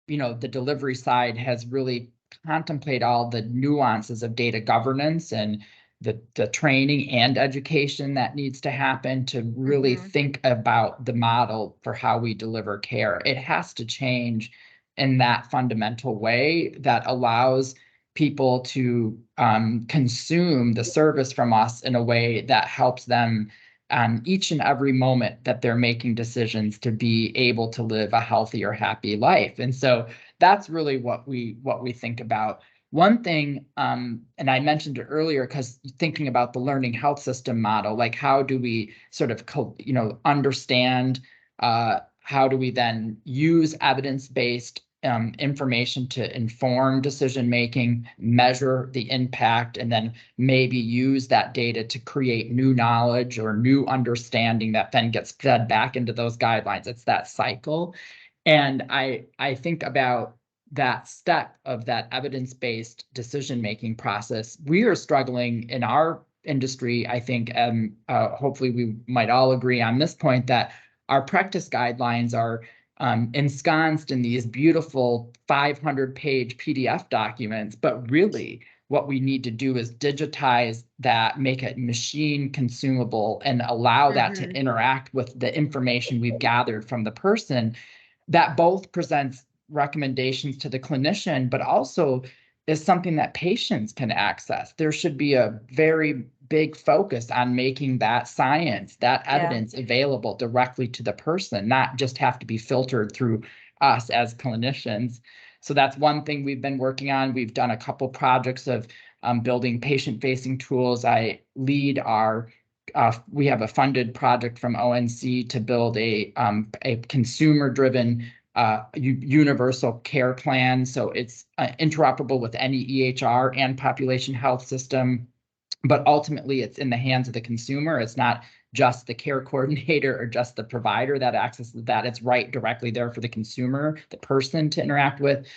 the delivery side has really contemplated all the nuances of data governance and the training and education that needs to happen to really think about the model for how we deliver care. It has to change in that fundamental way that allows people to consume the service from us in a way that helps them each and every moment that they're making decisions to be able to live a healthy or happy life. And so that's really what we think about. One thing, and I mentioned it earlier, because thinking about the learning health system model, like how do we sort of, understand how do we then use evidence-based information to inform decision-making, measure the impact, and then maybe use that data to create new knowledge or new understanding that then gets fed back into those guidelines. It's that cycle. And I think about that step of that evidence-based decision-making process. We are struggling in our industry, I think, hopefully we might all agree on this point, that our practice guidelines are ensconced in these beautiful 500-page PDF documents, but really what we need to do is digitize that, make it machine consumable, and allow that to interact with the information we've gathered from the person. That both presents recommendations to the clinician, but also is something that patients can access. There should be a very big focus on making that science, that evidence available directly to the person, not just have to be filtered through us as clinicians. So that's one thing we've been working on. We've done a couple projects of building patient-facing tools. I lead our we have a funded project from ONC to build a consumer-driven universal care plan. So it's interoperable with any EHR and population health system, but ultimately it's in the hands of the consumer. It's not just the care coordinator or just the provider that accesses that. It's right directly there for the consumer, the person to interact with.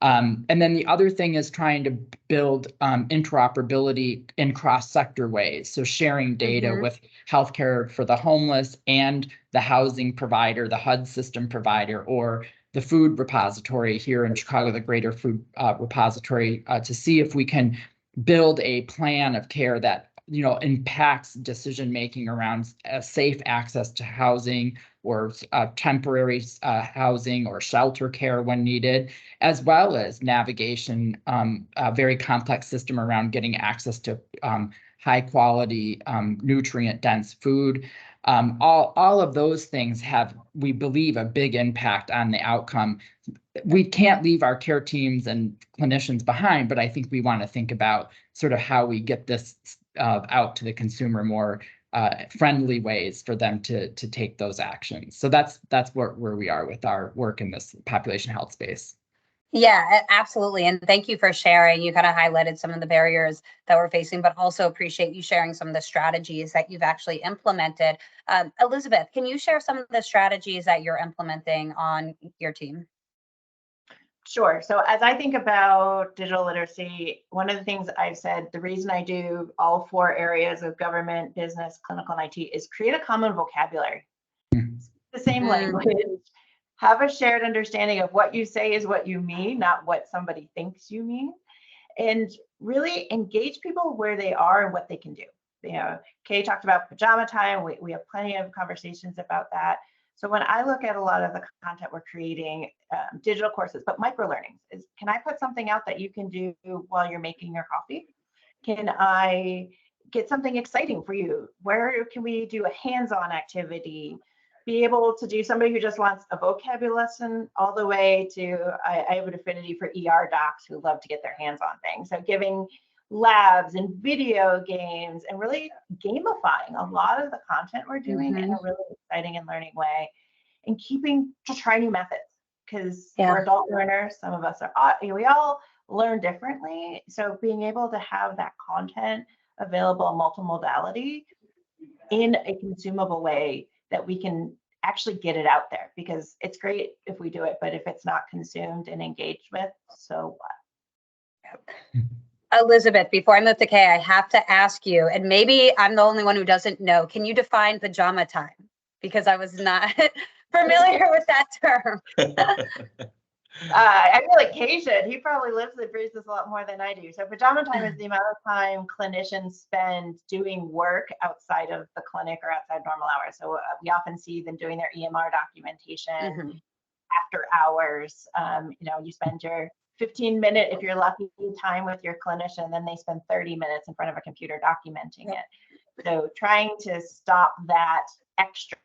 And then the other thing is trying to build interoperability in cross-sector ways. So sharing data with healthcare for the homeless and the housing provider, the HUD system provider, or the food repository here in Chicago, the Greater Food Repository, to see if we can build a plan of care that impacts decision-making around safe access to housing or temporary housing or shelter care when needed, as well as navigation, a very complex system around getting access to high quality, nutrient dense food. All of those things have, we believe, a big impact on the outcome. We can't leave our care teams and clinicians behind, but I think we want to think about sort of how we get this out to the consumer more friendly ways for them to take those actions. So that's where we are with our work in this population health space. Yeah, absolutely. And thank you for sharing. You kind of highlighted some of the barriers that we're facing, but also appreciate you sharing some of the strategies that you've actually implemented. Elizabeth, can you share some of the strategies that you're implementing on your team? Sure. So as I think about digital literacy, one of the things I've said, the reason I do all 4 areas of government, business, clinical, and IT is create a common vocabulary. The same language, have a shared understanding of what you say is what you mean, not what somebody thinks you mean, and really engage people where they are and what they can do. Kay talked about pajama time. We have plenty of conversations about that. So when I look at a lot of the content we're creating, digital courses, but micro learnings is, can I put something out that you can do while you're making your coffee? Can I get something exciting for you? Where can we do a hands-on activity? Be able to do somebody who just wants a vocabulary lesson all the way to, I have an affinity for ER docs who love to get their hands on things. So giving labs and video games and really gamifying a lot of the content we're doing in a really exciting and learning way, and keeping to try new methods, because we're adult learners. Some of us are, we all learn differently. So being able to have that content available in multimodality in a consumable way that we can actually get it out there, because it's great if we do it, but if it's not consumed and engaged with, so what? Elizabeth, before I move to Kay, I have to ask you, and maybe I'm the only one who doesn't know, can you define pajama time? Because I was not familiar with that term. I feel like Kay should. He probably lives and breathes this a lot more than I do. So pajama time is the amount of time clinicians spend doing work outside of the clinic or outside normal hours. So we often see them doing their EMR documentation after hours. You spend your 15-minute, if you're lucky, time with your clinician, then they spend 30 minutes in front of a computer documenting it. So trying to stop that extra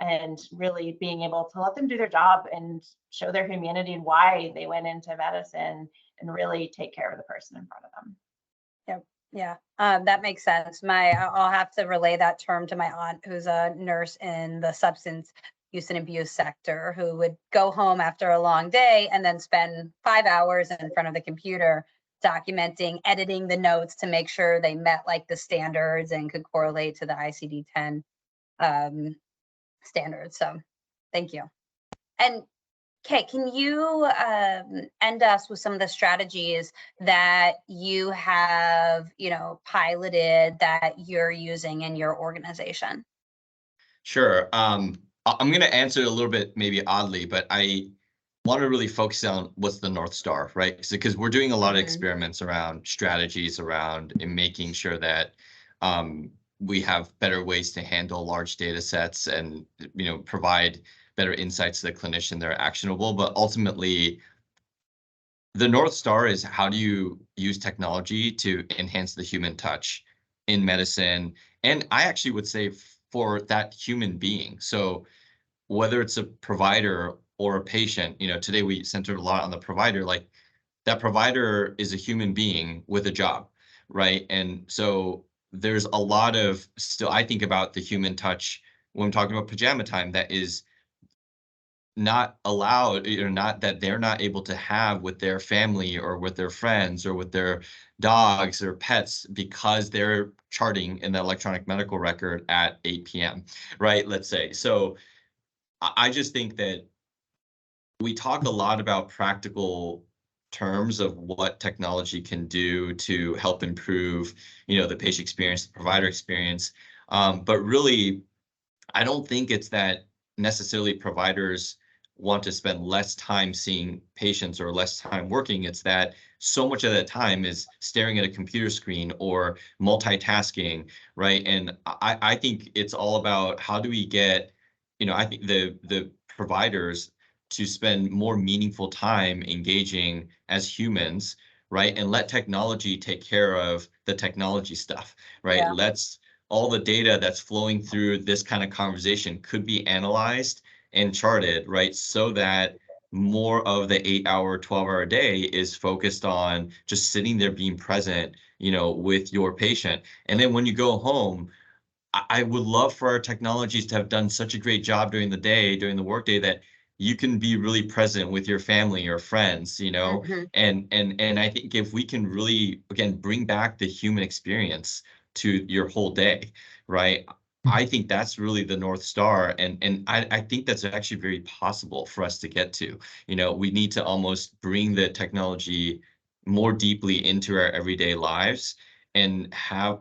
and really being able to let them do their job and show their humanity and why they went into medicine, and really take care of the person in front of them. Yeah, that makes sense. I'll have to relay that term to my aunt, who's a nurse in the substance use and abuse sector who would go home after a long day and then spend 5 hours in front of the computer documenting, editing the notes to make sure they met like the standards and could correlate to the ICD-10 standards. So thank you. And Kate, can you end us with some of the strategies that you have, piloted that you're using in your organization? Sure. I'm going to answer a little bit maybe oddly, but I want to really focus on what's the North Star, right? Because we're doing a lot of experiments around strategies around in making sure that we have better ways to handle large data sets and provide better insights to the clinician that are actionable. But ultimately, the North Star is how do you use technology to enhance the human touch in medicine? And I actually would say for that human being. So whether it's a provider or a patient, today we centered a lot on the provider, like that provider is a human being with a job, right? And so there's a lot of still, I think about the human touch when I'm talking about pajama time that is not allowed, or not that they're not able to have with their family or with their friends or with their dogs or pets because they're charting in the electronic medical record at 8 p.m., right? Let's say. So I just think that we talk a lot about practical terms of what technology can do to help improve, the patient experience, the provider experience. But really, I don't think it's that necessarily providers want to spend less time seeing patients or less time working. It's that so much of that time is staring at a computer screen or multitasking, right? And I think it's all about how do we get, I think the providers to spend more meaningful time engaging as humans, right? And let technology take care of the technology stuff, right? Yeah. Let's all the data that's flowing through this kind of conversation could be analyzed and charted, right? So that more of the 8-hour, 12-hour day is focused on just sitting there being present, with your patient. And then when you go home, I would love for our technologies to have done such a great job during the day, during the workday, that you can be really present with your family or friends, and I think if we can really, again, bring back the human experience to your whole day, right? I think that's really the North Star. And I think that's actually very possible for us to get to. We need to almost bring the technology more deeply into our everyday lives and have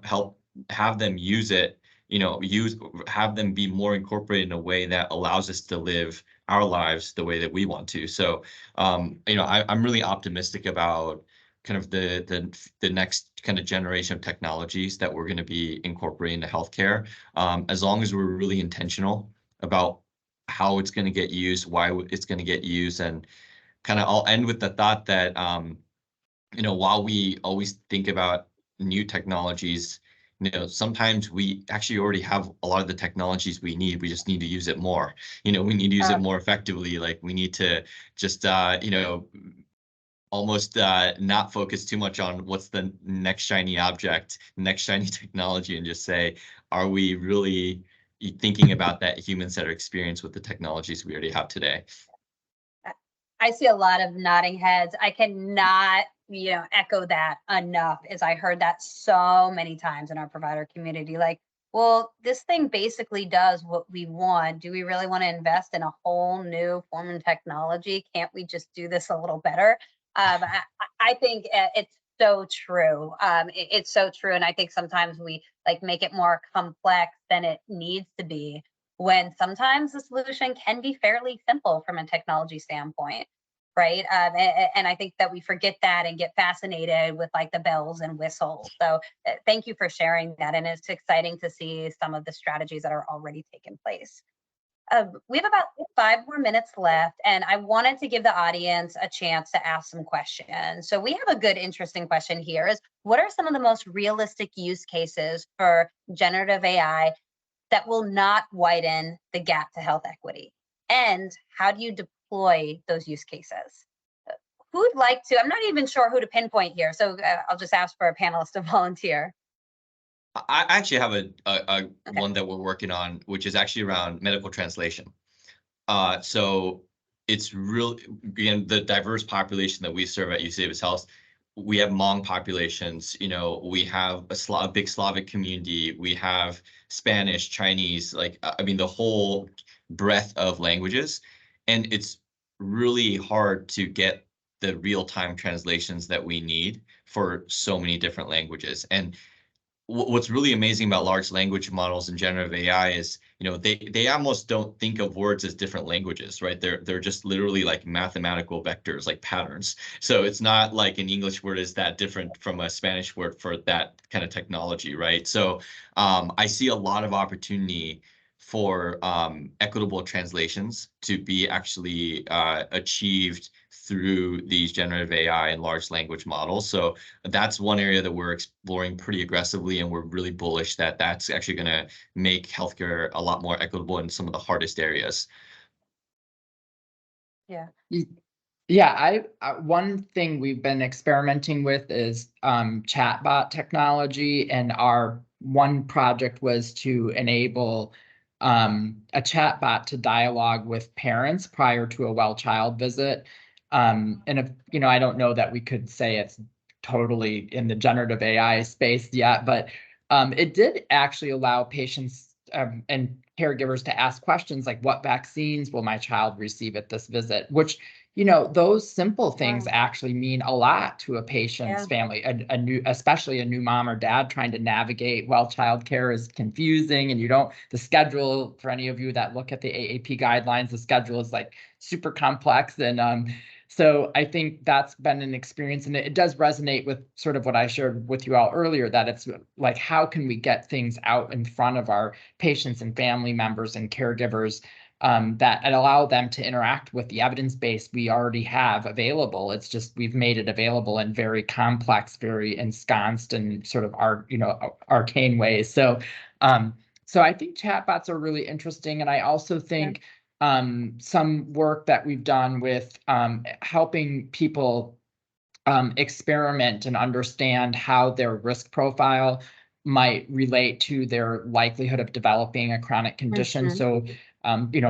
them use it, have them be more incorporated in a way that allows us to live our lives the way that we want to. So, I'm really optimistic about kind of the next kind of generation of technologies that we're going to be incorporating into healthcare, as long as we're really intentional about how it's going to get used, why it's going to get used, and kind of I'll end with the thought that, while we always think about new technologies, sometimes we actually already have a lot of the technologies we need. We just need to use it more. We need to use it more effectively. Like we need to just, almost not focus too much on what's the next shiny object, next shiny technology, and just say, are we really thinking about that human-centered experience with the technologies we already have today? I see a lot of nodding heads. I cannot, echo that enough, as I heard that so many times in our provider community. Like, well, this thing basically does what we want. Do we really want to invest in a whole new form of technology? Can't we just do this a little better? I think it's so true. It's so true. And I think sometimes we like make it more complex than it needs to be, when sometimes the solution can be fairly simple from a technology standpoint, right? And I think that we forget that and get fascinated with like the bells and whistles. So thank you for sharing that. And it's exciting to see some of the strategies that are already taking place. We have about 5 more minutes left, and I wanted to give the audience a chance to ask some questions. So we have a good, interesting question here is, what are some of the most realistic use cases for generative AI that will not widen the gap to health equity? And how do you deploy those use cases? Who'd like to? I'm not even sure who to pinpoint here, so I'll just ask for a panelist to volunteer. I actually have a Okay. one that we're working on, which is actually around medical translation. So it's really, again, the diverse population that we serve at UC Davis Health. We have Hmong populations, we have a big Slavic community, we have Spanish, Chinese, like, I mean, the whole breadth of languages. And it's really hard to get the real-time translations that we need for so many different languages. And what's really amazing about large language models and generative AI is, they almost don't think of words as different languages, right? They're just literally like mathematical vectors, like patterns. So it's not like an English word is that different from a Spanish word for that kind of technology, right? So I see a lot of opportunity for equitable translations to be actually achieved through these generative AI and large language models. So that's one area that we're exploring pretty aggressively, and we're really bullish that that's actually going to make healthcare a lot more equitable in some of the hardest areas. Yeah. Yeah, one thing we've been experimenting with is chatbot technology, and our one project was to enable a chatbot to dialogue with parents prior to a well child visit. And if I don't know that we could say it's totally in the generative AI space yet, but it did actually allow patients and caregivers to ask questions like, what vaccines will my child receive at this visit? Which, those simple things actually mean a lot to a patient's family. Especially a new mom or dad trying to navigate well childcare is confusing, and the schedule, for any of you that look at the AAP guidelines, the schedule is like super complex. And so I think that's been an experience, and it does resonate with sort of what I shared with you all earlier, that it's like, how can we get things out in front of our patients and family members and caregivers that allow them to interact with the evidence base we already have available. It's just we've made it available in very complex, very ensconced and sort of arcane ways. So I think chatbots are really interesting, and I also think some work that we've done with helping people experiment and understand how their risk profile might relate to their likelihood of developing a chronic condition. So,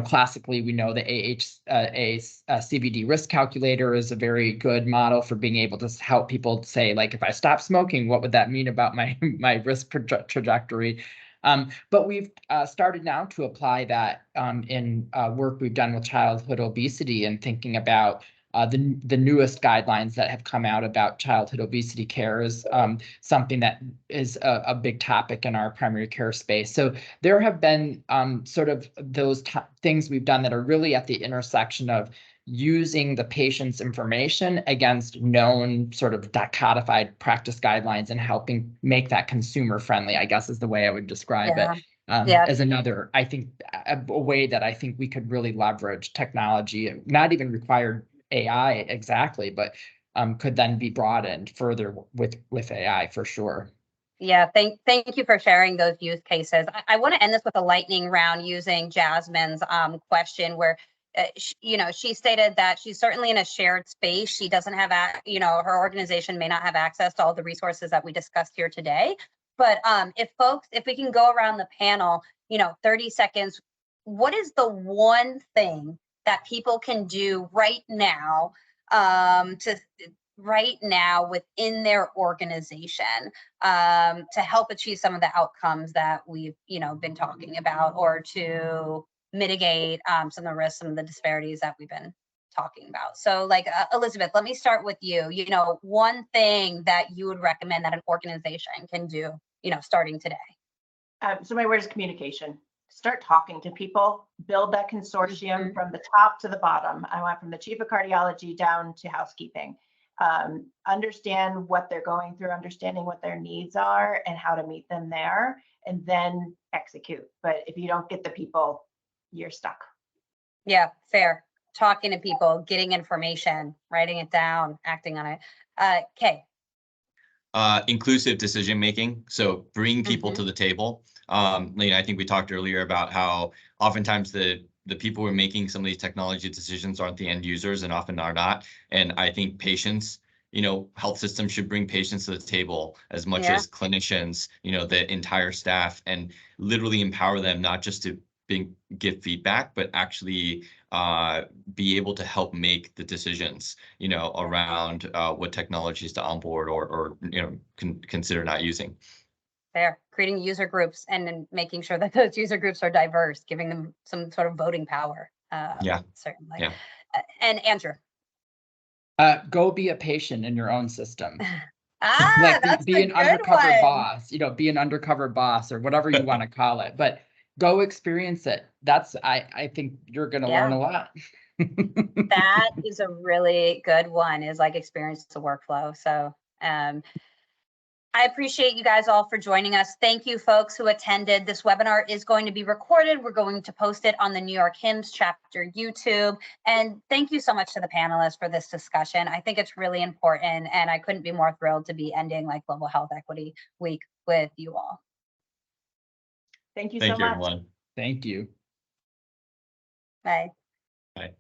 classically, we know the CVD risk calculator is a very good model for being able to help people say, like, if I stop smoking, what would that mean about my risk trajectory? But we've started now to apply that in work we've done with childhood obesity, and thinking about the newest guidelines that have come out about childhood obesity care is something that is a big topic in our primary care space. So there have been sort of those things we've done that are really at the intersection of using the patient's information against known sort of codified practice guidelines and helping make that consumer friendly, I guess is the way I would describe it. As another, I think, a way that I think we could really leverage technology, not even required AI exactly, but could then be broadened further with AI for sure. Yeah, thank you for sharing those use cases. I want to end this with a lightning round using Jasmine's question, where she stated that she's certainly in a shared space. She doesn't have, her organization may not have access to all the resources that we discussed here today. But if we can go around the panel, 30 seconds, what is the one thing that people can do right now within their organization to help achieve some of the outcomes that we've been talking about, or to mitigate some of the risks, some of the disparities that we've been talking about? So, like, Elizabeth, let me start with you. One thing that you would recommend that an organization can do, starting today. So my word is communication. Start talking to people, build that consortium from the top to the bottom. I want from the chief of cardiology down to housekeeping. Understand what they're going through, understanding what their needs are and how to meet them there, and then execute. But if you don't get the people, you're stuck. Yeah, fair. Talking to people, getting information, writing it down, acting on it. Kay. Inclusive decision making. So bring people to the table. I think we talked earlier about how oftentimes the people who are making some of these technology decisions aren't the end users, and often are not. And I think patients, health systems should bring patients to the table as much as clinicians, the entire staff, and literally empower them not just to give feedback, but actually be able to help make the decisions, around what technologies to onboard or consider not using. There, creating user groups and then making sure that those user groups are diverse, giving them some sort of voting power. Yeah. Certainly. Yeah. And Andrew. Go be a patient in your own system. Like be an undercover boss, be an undercover boss or whatever you want to call it, but go experience it. I think you're going to learn a lot. That is a really good one, is like experience the workflow. So I appreciate you guys all for joining us. Thank you folks who attended. This webinar is going to be recorded. We're going to post it on the New York HIMSS chapter YouTube. And thank you so much to the panelists for this discussion. I think it's really important, and I couldn't be more thrilled to be ending like Global Health Equity Week with you all. Thank you so much. Everyone. Thank you. Bye. Bye.